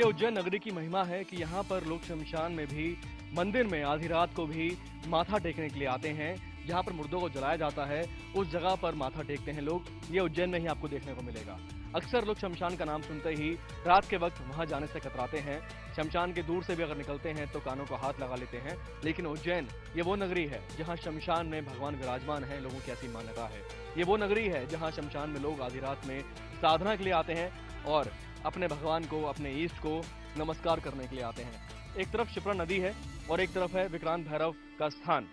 उज्जैन नगरी की महिमा है कि यहाँ पर लोग शमशान में भी, मंदिर में आधी रात को भी माथा टेकने के लिए आते हैं। जहाँ पर मुर्दों को जलाया जाता है उस जगह पर माथा टेकते हैं लोग। ये उज्जैन में ही आपको देखने को मिलेगा। अक्सर लोग शमशान का नाम सुनते ही रात के वक्त वहां जाने से कतराते हैं। शमशान के दूर से भी अगर निकलते हैं तो कानों को हाथ लगा लेते हैं। लेकिन उज्जैन ये वो नगरी है जहां शमशान में भगवान विराजमान है। लोगों की ऐसी मान्यता है। ये वो नगरी है जहां शमशान में लोग आधी रात में साधना के लिए आते हैं और अपने भगवान को, अपने ईष्ट को नमस्कार करने के लिए आते हैं। एक तरफ शिप्रा नदी है और एक तरफ है विक्रांत भैरव का स्थान।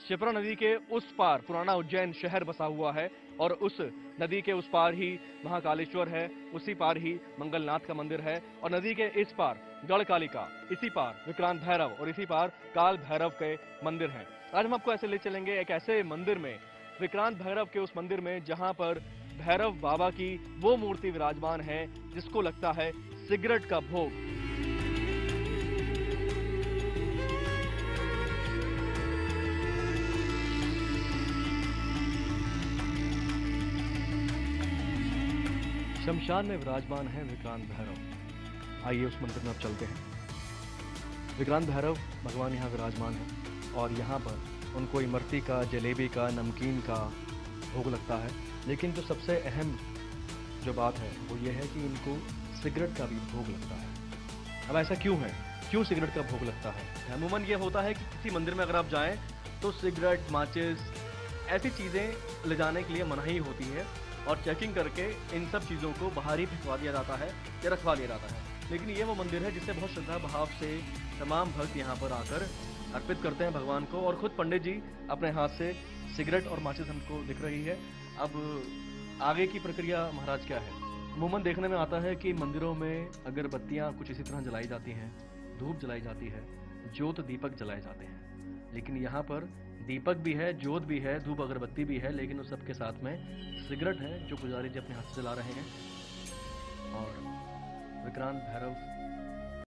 शिप्रा नदी के उस पार पुराना उज्जैन शहर बसा हुआ है और उस नदी के उस पार ही महाकालेश्वर है, उसी पार ही मंगलनाथ का मंदिर है और नदी के इस पार गढ़कालिका, इसी पार विक्रांत भैरव और इसी पार काल भैरव के मंदिर हैं। आज हम आपको ऐसे ले चलेंगे एक ऐसे मंदिर में, विक्रांत भैरव के उस मंदिर में जहां पर भैरव बाबा की वो मूर्ति विराजमान है जिसको लगता है सिगरेट का भोग। शमशान में विराजमान है विक्रांत भैरव। आइए उस मंदिर में अब चलते हैं। विक्रांत भैरव भगवान यहाँ विराजमान है और यहाँ पर उनको इमरती का, जलेबी का, नमकीन का भोग लगता है। लेकिन जो सबसे अहम जो बात है वो ये है कि इनको सिगरेट का भी भोग लगता है। अब ऐसा क्यों है? क्यों सिगरेट का भोग लगता है? अमूमन ये होता है कि किसी मंदिर में अगर आप जाएं तो सिगरेट, माचिस, ऐसी चीज़ें ले जाने के लिए मनाही होती है और चेकिंग करके इन सब चीज़ों को बाहर ही भिजवा दिया जाता है या रखवा लिया जाता है। लेकिन ये वो मंदिर है जिसे बहुत श्रद्धा भाव से तमाम भक्त यहाँ पर आकर अर्पित करते हैं भगवान को। और खुद पंडित जी अपने हाथ से सिगरेट और माचिस हमको दिख रही है। अब आगे की प्रक्रिया महाराज क्या है? अमूमन देखने में आता है कि मंदिरों में अगरबत्तियाँ कुछ इसी तरह जलाई जाती हैं, धूप जलाई जाती है, ज्योत दीपक जलाए जाते हैं। लेकिन यहाँ पर दीपक भी है, ज्योत भी है, धूप अगरबत्ती भी है, लेकिन उस सबके साथ में सिगरेट है जो पुजारी जी अपने हाथ से जला रहे हैं। और विक्रांत भैरव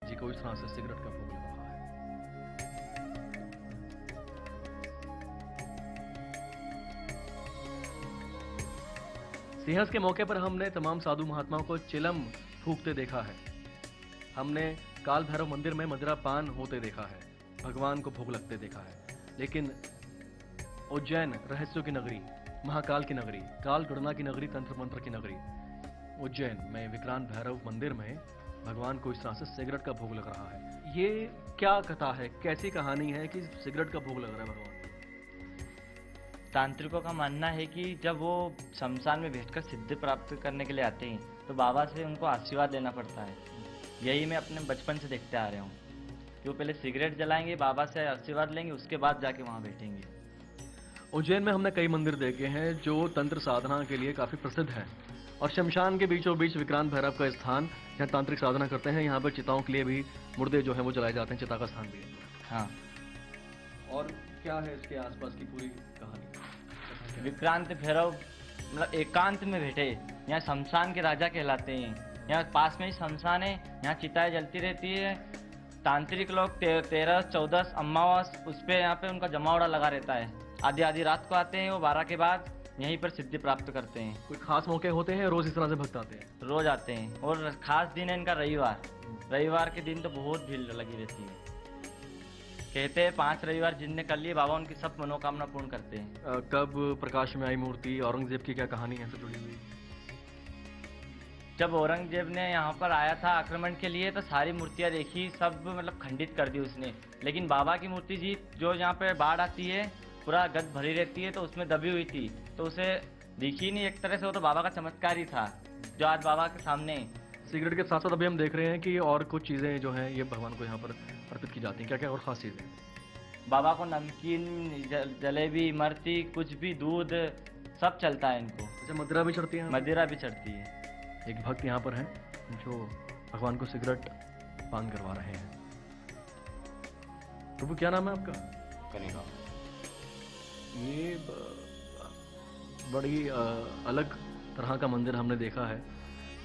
जी को इस तरह से सिगरेट का भोग लग रहा है। सिंहस्थ के मौके पर हमने तमाम साधु महात्माओं को चिलम फूकते देखा है। हमने काल भैरव मंदिर में मदिरा पान होते देखा है, भगवान को भोग लगते देखा है। लेकिन उज्जैन रहस्यों की नगरी, महाकाल की नगरी, काल गणना की नगरी, तंत्र मंत्र की नगरी, उज्जैन में विक्रांत भैरव मंदिर में भगवान को इस तरह से सिगरेट का भोग लग रहा है। ये क्या कथा है, कैसी कहानी है कि सिगरेट का भोग लग रहा है भगवान? तांत्रिकों का मानना है कि जब वो शमशान में बैठकर सिद्धि प्राप्त करने के लिए आते हैं तो बाबा से उनको आशीर्वाद लेना पड़ता है। यही मैं अपने बचपन से देखते आ रहा हूँ कि वो पहले सिगरेट जलाएंगे, बाबा से आशीर्वाद लेंगे, उसके बाद जाके वहाँ बैठेंगे। उज्जैन में हमने कई मंदिर देखे हैं जो तंत्र साधना के लिए काफ़ी प्रसिद्ध हैं और शमशान के बीचों बीच विक्रांत भैरव का स्थान जहाँ तांत्रिक साधना करते हैं। यहाँ पर चिताओं के लिए भी मुर्दे जो हैं वो जलाए जाते हैं, चिता का स्थान भी है। हाँ। और क्या है इसके आसपास की पूरी कहानी? विक्रांत भैरव मतलब एकांत में बैठे, यहाँ शमशान के राजा कहलाते हैं। यहाँ पास में ही शमशान है, यहाँ चिताएं जलती रहती है। तांत्रिक लोग 13-14 अमावस उस पर यहाँ पे उनका जमावड़ा लगा रहता है। आधी आधी रात को आते हैं, वो 12 के बाद यहीं पर सिद्धि प्राप्त करते हैं। कोई खास मौके होते हैं, रोज इस तरह से भक्त आते हैं? रोज आते हैं और खास दिन है इनका रविवार। रविवार के दिन तो बहुत भीड़ लगी रहती है। कहते हैं 5 रविवार जिनने कर लिए बाबा उनकी सब मनोकामना पूर्ण करते हैं। कब प्रकाश में आई मूर्ति? औरंगजेब की क्या कहानी है जुड़ी हुई? जब औरंगजेब ने यहाँ पर आया था आक्रमण के लिए तो सारी मूर्तियाँ देखी, सब मतलब खंडित कर दी उसने। लेकिन बाबा की मूर्ति जी जो यहाँ पे बाढ़ आती है पूरा गद भरी रहती है तो उसमें दबी हुई थी, तो उसे दिखी नहीं एक तरह से। वो तो बाबा का चमत्कार ही था जो आज बाबा के सामने। सिगरेट के साथ साथ अभी हम देख रहे हैं कि और कुछ चीज़ें जो हैं ये भगवान को यहाँ पर अर्पित की जाती हैं। क्या क्या और ख़ास चीज़ें? बाबा को नमकीन, जलेबी, इमरती, कुछ भी, दूध, सब चलता है इनको। अच्छा, मदिरा भी चढ़ती है? मदिरा भी चढ़ती है। एक भक्त यहाँ पर हैं जो भगवान को सिगरेट पान करवा रहे हैं। प्रभु क्या नाम है आपका? करेगा। ये बड़ी अलग तरह का मंदिर हमने देखा है।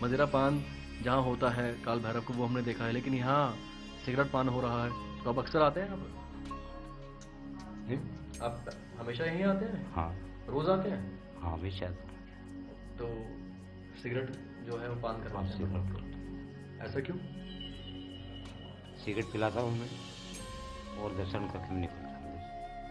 मदिरा पान जहाँ होता है काल भैरव को वो हमने देखा है, लेकिन यहाँ सिगरेट पान हो रहा है। तो आप अक्सर आते हैं यहाँ पर? आप हमेशा यहीं आते हैं? हाँ। रोज आते हैं? हाँ हमेशा। तो सिगरेट जो है वो पान करवाते हैं। ऐसा क्यों? सिगरेट पिलाता हूँ मैं और दर्शन करके मैं निकलता हूँ।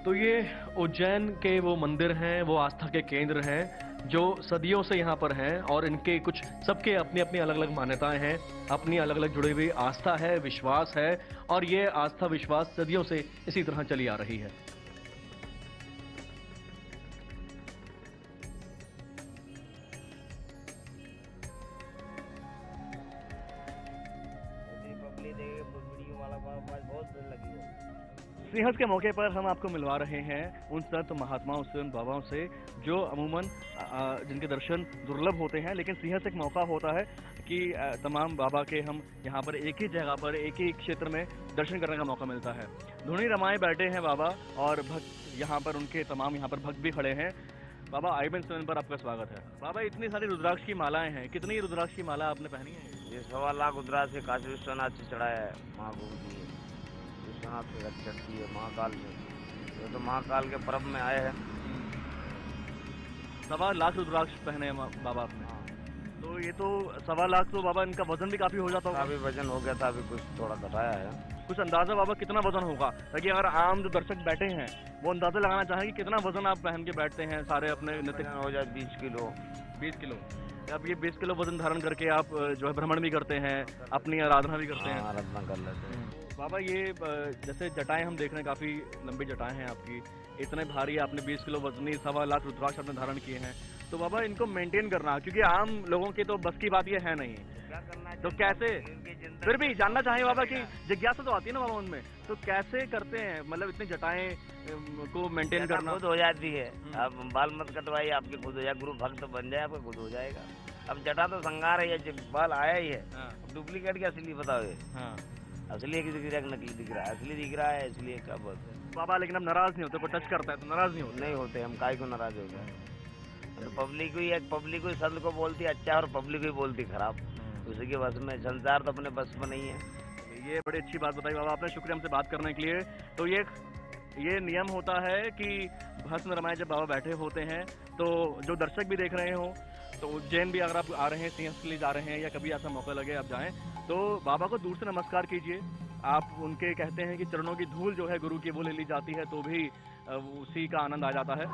तो ये उज्जैन के वो मंदिर हैं, वो आस्था के केंद्र हैं जो सदियों से यहाँ पर हैं और इनके कुछ सबके अपनी अपनी अलग अलग मान्यताएं हैं, अपनी अलग अलग जुड़ी हुई आस्था है, विश्वास है और ये आस्था विश्वास सदियों से इसी तरह चली आ रही है। सिंहस्थ के मौके पर हम आपको मिलवा रहे हैं उन संत महात्माओं से, उन बाबाओं से जो अमूमन जिनके दर्शन दुर्लभ होते हैं, लेकिन सिंहस्थ एक मौका होता है कि तमाम बाबा के हम यहाँ पर एक ही जगह पर एक ही क्षेत्र में दर्शन करने का मौका मिलता है। धुनी रमाए बैठे हैं बाबा और भक्त यहाँ पर, उनके तमाम यहाँ पर भक्त भी खड़े हैं। बाबा IBN 7 पर आपका स्वागत है। बाबा इतनी सारी रुद्राक्ष की मालाएं हैं, कितनी रुद्राक्ष की माला आपने पहनी है? ये 1.25 लाख रुद्राक्ष से काशी विश्वनाथ से चढ़ाया है, महाभोग जी विश्वनाथ से चढ़ती है महाकाल से। ये तो महाकाल के पर्व में आए हैं। 1.25 लाख रुद्राक्ष पहने हैं बाबा आपने। तो ये तो 1.25 लाख, तो बाबा इनका वजन भी काफी हो जाता होगा? अभी वजन हो गया था, अभी कुछ थोड़ा घटाया है। कुछ अंदाजा बाबा कितना वजन होगा, ताकि अगर आम जो दर्शक बैठे हैं वो अंदाजा लगाना चाहें कि कितना वजन आप पहन के बैठते हैं सारे अपने नित्य? हो जाए 20 किलो। 20 किलो। अब ये 20 किलो वजन धारण करके आप जो है भ्रमण भी करते हैं, अपनी आराधना भी करते हैं? आराधना कर लेते हैं। बाबा ये जैसे जटाएं हम देख रहे हैं, काफी लंबी जटाएं हैं आपकी, इतने भारी, आपने 20 किलो वजनी 1.25 लाख रुद्राक्ष आपने धारण किए हैं, तो बाबा इनको मेंटेन करना, क्योंकि आम लोगों की तो बस की बात ये है नहीं, क्या करना तो कैसे? फिर भी जानना चाहें बाबा की जिज्ञासा तो आती है ना बाबा उनमें, तो कैसे करते हैं, मतलब इतनी जटाएं को मेंटेन करना? खुद हो जाती है। आप बाल मत कटवाइए, आपके खुद हो जाए, गुरु भक्त बन जाए आपका खुद हो जाएगा। अब जटा तो संगार है, ये बाल आया ही है, डुप्लीकेट क्या असली बताओ? हाँ, असली है कि दिख रहा है, नकली दिख रहा है? असली दिख रहा है, इसलिए क्या बोलते हैं बाबा। लेकिन हम नाराज नहीं होते, कोई टच करता है तो नाराज नहीं होते? नहीं होते, हम काहे को नाराज हो गए? तो पब्लिक ही संत को बोलती अच्छा और पब्लिक ही बोलती खराब, उसी के बस में। संसार तो अपने बस में नहीं है। ये बड़ी अच्छी बात बताई बाबा आपने, शुक्रिया हमसे बात करने के लिए। तो ये नियम होता है कि भस्म रमाए जब बाबा बैठे होते हैं, तो जो दर्शक भी देख रहे हो, तो उज्जैन भी अगर आप आ रहे हैं, सिंहस्थ के लिए जा रहे हैं, या कभी ऐसा मौका लगे आप जाएं, तो बाबा को दूर से नमस्कार कीजिए। आप उनके कहते हैं कि चरणों की धूल जो है गुरु की वो ले ली जाती है, तो भी उसी का आनंद आ जाता है।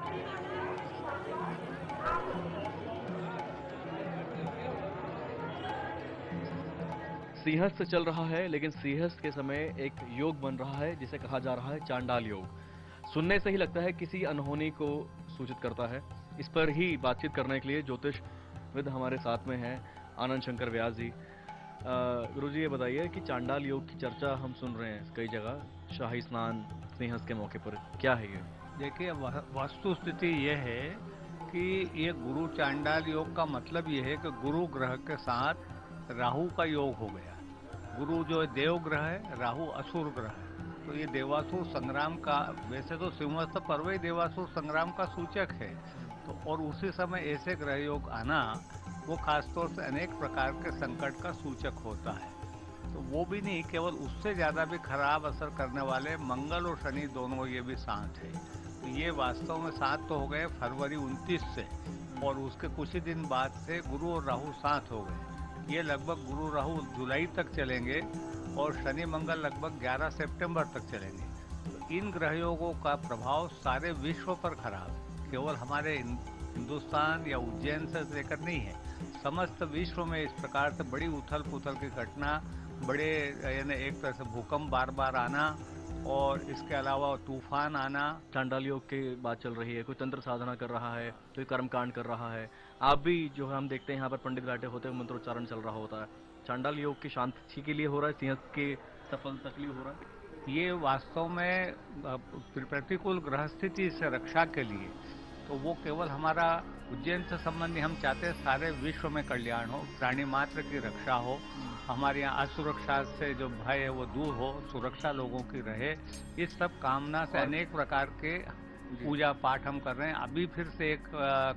सिंहस्थ चल रहा है, लेकिन सिंहस्थ के समय एक योग बन रहा है जिसे कहा जा रहा है चांडाल योग। सुनने से ही लगता है किसी अनहोनी को सूचित करता है। इस पर ही बातचीत करने के लिए ज्योतिषविद हमारे साथ में हैं आनंद शंकर व्यास जी। गुरुजी ये बताइए कि चांडाल योग की चर्चा हम सुन रहे हैं कई जगह, शाही स्नान सिंहस्थ के मौके पर, क्या है ये? देखिए, वस्तु स्थिति ये है कि ये गुरु चांडाल योग का मतलब ये है कि गुरु ग्रह के साथ राहु का योग हो गया। गुरु जो है देव ग्रह है, राहु असुर ग्रह है, तो ये देवासुर संग्राम का, वैसे तो सिंहस्थ पर्व ही देवासुर संग्राम का सूचक है, तो और उसी समय ऐसे ग्रह योग आना वो खासतौर से अनेक प्रकार के संकट का सूचक होता है। तो वो भी नहीं, केवल उससे ज़्यादा भी खराब असर करने वाले मंगल और शनि दोनों ये भी साथ है। तो ये वास्तव में साथ तो हो गए फरवरी 29 से, और उसके कुछ ही दिन बाद से गुरु और राहु साथ हो गए। ये लगभग गुरु राहु जुलाई तक चलेंगे और शनि मंगल लगभग 11 सितंबर तक चलेंगे। तो इन ग्रह योगों का प्रभाव सारे विश्व पर खराब, केवल हमारे हिंदुस्तान या उज्जैन से लेकर नहीं है, समस्त विश्व में इस प्रकार से बड़ी उथल पुथल की घटना, बड़े यानी एक तरह से भूकंप बार बार आना और इसके अलावा तूफान आना। चांडाल योग की बात चल रही है, कोई तंत्र साधना कर रहा है, कोई कर्मकांड कर रहा है, आप भी जो है हम देखते हैं यहाँ पर पंडित बैठे होते हैं, मंत्रोच्चारण चल रहा होता है। चांडाल योग की शांति के लिए हो रहा है, सिंहस्थ के सफलता के लिए हो रहा है? ये वास्तव में प्रतिकूल ग्रह स्थिति से रक्षा के लिए, तो वो केवल हमारा उज्जैन से संबंधी हम चाहते हैं सारे विश्व में कल्याण हो, प्राणी मात्र की रक्षा हो, हमारे यहाँ असुरक्षा से जो भय है वो दूर हो, सुरक्षा लोगों की रहे। इस सब कामना से अनेक प्रकार के पूजा पाठ हम कर रहे हैं। अभी फिर से एक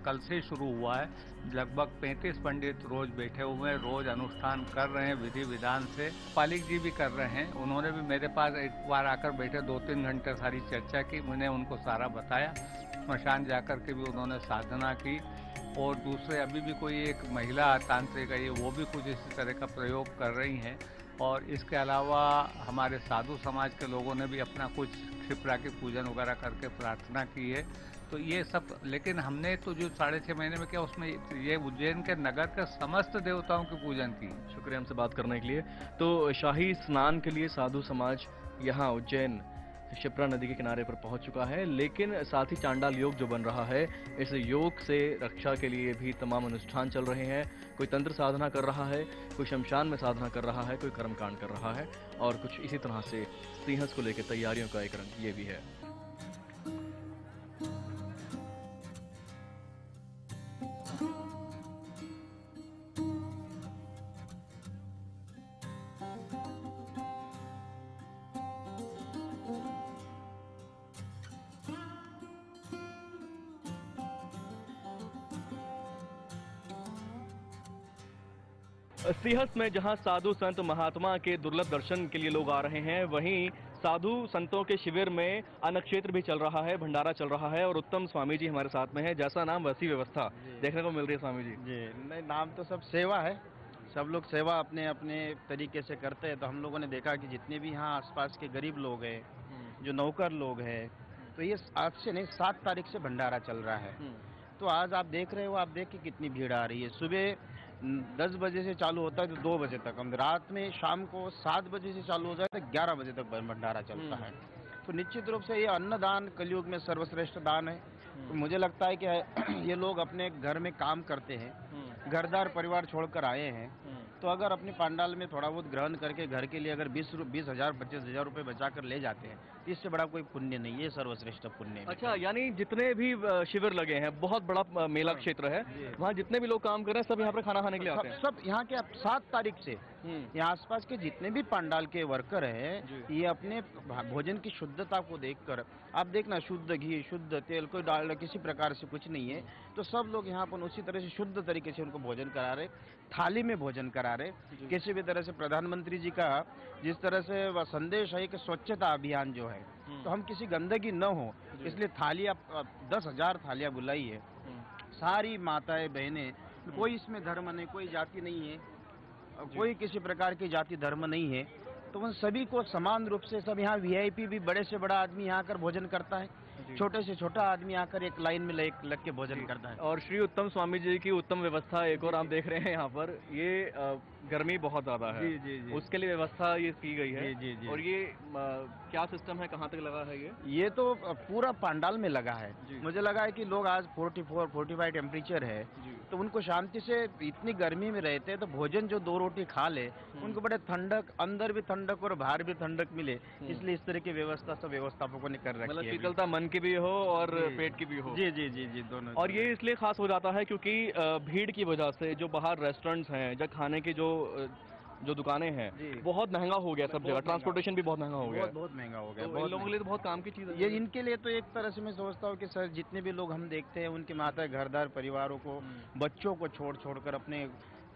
कल से शुरू हुआ है, लगभग 35 पंडित रोज बैठे हुए हैं, रोज अनुष्ठान कर रहे हैं विधि विधान से। पालिक जी भी कर रहे हैं, उन्होंने भी मेरे पास एक बार आकर बैठे, 2-3 घंटे सारी चर्चा की, मैंने उनको सारा बताया। स्मशान जाकर के भी उन्होंने साधना की। और दूसरे अभी भी कोई एक महिला तांत्रिक है, वो भी कुछ इसी तरह का प्रयोग कर रही हैं। और इसके अलावा हमारे साधु समाज के लोगों ने भी अपना कुछ क्षिप्रा की पूजन वगैरह करके प्रार्थना की है। तो ये सब, लेकिन हमने तो जो 6.5 महीने में किया उसमें ये उज्जैन के नगर के समस्त देवताओं की पूजन की। शुक्रिया हमसे बात करने के लिए। तो शाही स्नान के लिए साधु समाज यहाँ उज्जैन क्षिप्रा नदी के किनारे पर पहुंच चुका है, लेकिन साथ ही चांडाल योग जो बन रहा है, इस योग से रक्षा के लिए भी तमाम अनुष्ठान चल रहे हैं। कोई तंत्र साधना कर रहा है, कोई शमशान में साधना कर रहा है, कोई कर्मकांड कर रहा है, और कुछ इसी तरह से सिंहस्थ को लेकर तैयारियों का एक रंग ये भी है। सिंहस्थ में जहां साधु संत महात्मा के दुर्लभ दर्शन के लिए लोग आ रहे हैं, वहीं साधु संतों के शिविर में अन्नक्षेत्र भी चल रहा है, भंडारा चल रहा है, और उत्तम स्वामी जी हमारे साथ में है। जैसा नाम वैसी व्यवस्था देखने को मिल रही है स्वामी जी। जी नहीं, नाम तो सब सेवा है, सब लोग सेवा अपने अपने तरीके से करते हैं। तो हम लोगों ने देखा कि जितने भी यहाँ आसपास के गरीब लोग हैं, जो नौकर लोग हैं, तो ये आज से नहीं 7 तारीख से भंडारा चल रहा है। तो आज आप देख रहे हो, आप देख के कितनी भीड़ आ रही है। सुबह 10 बजे से चालू होता है तो 2 बजे तक, हम रात में शाम को 7 बजे से चालू हो जाए तो 11 बजे तक भंडारा चलता है। तो निश्चित रूप से ये अन्नदान कलयुग में सर्वश्रेष्ठ दान है। तो मुझे लगता है कि ये लोग अपने घर में काम करते हैं, घरदार परिवार छोड़कर आए हैं, तो अगर अपने पंडाल में थोड़ा बहुत ग्रहण करके घर के लिए अगर 20,000 25,000 रुपए बचा कर ले जाते हैं, इससे बड़ा कोई पुण्य नहीं है, सर्वश्रेष्ठ पुण्य है। अच्छा, यानी जितने भी शिविर लगे हैं, बहुत बड़ा मेला क्षेत्र है, वहाँ जितने भी लोग काम कर रहे हैं सब यहाँ पर खाना खाने के लिए आते हैं। सब यहाँ के 7 तारीख से यहाँ आसपास के जितने भी पंडाल के वर्कर हैं, ये अपने भोजन की शुद्धता को देखकर, आप देखना शुद्ध घी, शुद्ध तेल, कोई डाल किसी प्रकार से कुछ नहीं है, तो सब लोग यहाँ पर उसी तरह से शुद्ध तरीके से उनको भोजन करा रहे, थाली में भोजन करा रहे। किसी भी तरह से प्रधानमंत्री जी का जिस तरह से वह संदेश है कि स्वच्छता अभियान जो है, तो हम किसी गंदगी न हो, इसलिए थाली आप 10,000 थालियां बुलाई है। सारी माताएं बहनें, कोई इसमें धर्म नहीं, कोई जाति नहीं है, कोई किसी प्रकार की जाति धर्म नहीं है, तो उन सभी को समान रूप से सब यहाँ वीआईपी भी बड़े से बड़ा आदमी यहाँ आकर भोजन करता है, छोटे से छोटा आदमी आकर एक लाइन में लग के भोजन करता है। और श्री उत्तम स्वामी जी की उत्तम व्यवस्था एक और आप देख रहे हैं यहाँ पर, ये गर्मी बहुत ज्यादा है, जी। उसके लिए व्यवस्था ये की गई है। जी। और ये क्या सिस्टम है, कहाँ तक लगा है ये तो पूरा पंडाल में लगा है। मुझे लगा है कि लोग आज 44-45 टेम्परेचर है, तो उनको शांति से, इतनी गर्मी में रहते हैं तो भोजन जो 2 रोटी खा ले, उनको बड़े ठंडक, अंदर भी ठंडक और बाहर भी ठंडक मिले, इसलिए इस तरह की व्यवस्था सब व्यवस्थापकों ने कर रखी है। मतलब शीतलता मन की भी हो और पेट की भी हो। जी दोनों। और ये इसलिए खास हो जाता है क्योंकि भीड़ की वजह से जो बाहर रेस्टोरेंट्स हैं, जो खाने की जो दुकानें हैं, बहुत महंगा हो गया सब जगह, ट्रांसपोर्टेशन भी बहुत महंगा हो गया, बहुत महंगा हो गया। तो इन लोगों के लिए तो बहुत काम की चीज है ये। इनके लिए तो एक तरह से मैं सोचता हूँ कि सर, जितने भी लोग हम देखते हैं, उनके माता घरदार परिवारों को, बच्चों को छोड़कर अपने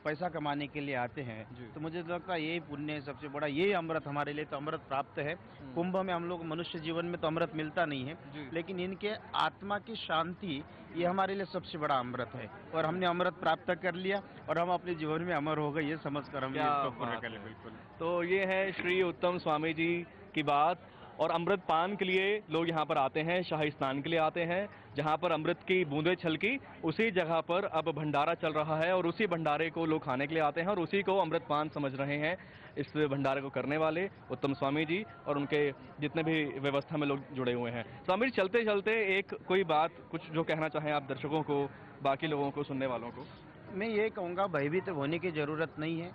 पैसा कमाने के लिए आते हैं, तो मुझे लगता है यही पुण्य है सबसे बड़ा, यही अमृत हमारे लिए तो अमृत प्राप्त है। कुंभ में हम लोग, मनुष्य जीवन में तो अमृत मिलता नहीं है, लेकिन इनके आत्मा की शांति, ये हमारे लिए सबसे बड़ा अमृत है, और हमने अमृत प्राप्त कर लिया और हम अपने जीवन में अमर हो गए, ये समझकर हम इसको पूरा कर लें। बिल्कुल। तो ये है श्री उत्तम स्वामी जी की बात। और अमृत पान के लिए लोग यहाँ पर आते हैं, शाही स्नान के लिए आते हैं, जहाँ पर अमृत की बूंदें छलकी, उसी जगह पर अब भंडारा चल रहा है, और उसी भंडारे को लोग खाने के लिए आते हैं, और उसी को अमृत पान समझ रहे हैं इस भंडारे को करने वाले उत्तम स्वामी जी और उनके जितने भी व्यवस्था में लोग जुड़े हुए हैं। स्वामी जी, चलते चलते एक कोई बात, कुछ जो कहना चाहें आप दर्शकों को, बाकी लोगों को, सुनने वालों को? मैं ये कहूँगा, भयभीत होने की जरूरत नहीं है।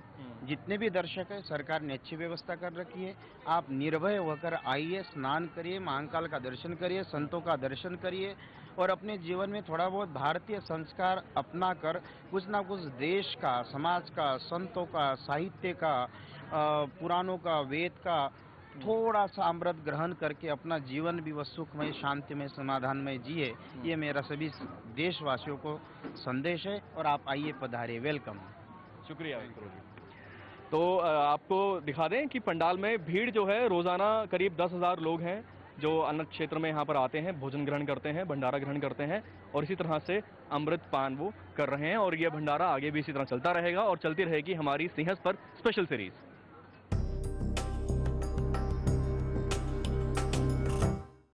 जितने भी दर्शक है, सरकार ने अच्छी व्यवस्था कर रखी है। आप निर्भय होकर आइए, स्नान करिए, महाकाल का दर्शन करिए, संतों का दर्शन करिए, और अपने जीवन में थोड़ा बहुत भारतीय संस्कार अपना कर कुछ ना कुछ देश का, समाज का, संतों का, साहित्य का, पुराणों का, वेद का थोड़ा सा अमृत ग्रहण करके अपना जीवन भी वह सुखमय, शांतिमय, समाधानमय जिए, ये मेरा सभी देशवासियों को संदेश है। और आप आइए, पधारिए, वेलकम। शुक्रिया गुरु जी। तो आपको दिखा दें कि पंडाल में भीड़ जो है, रोजाना करीब 10,000 लोग हैं जो अन्न क्षेत्र में यहाँ पर आते हैं, भोजन ग्रहण करते हैं, भंडारा ग्रहण करते हैं, और इसी तरह से अमृत पान वो कर रहे हैं। और यह भंडारा आगे भी इसी तरह चलता रहेगा और चलती रहेगी हमारी सिंहस्थ पर स्पेशल सीरीज।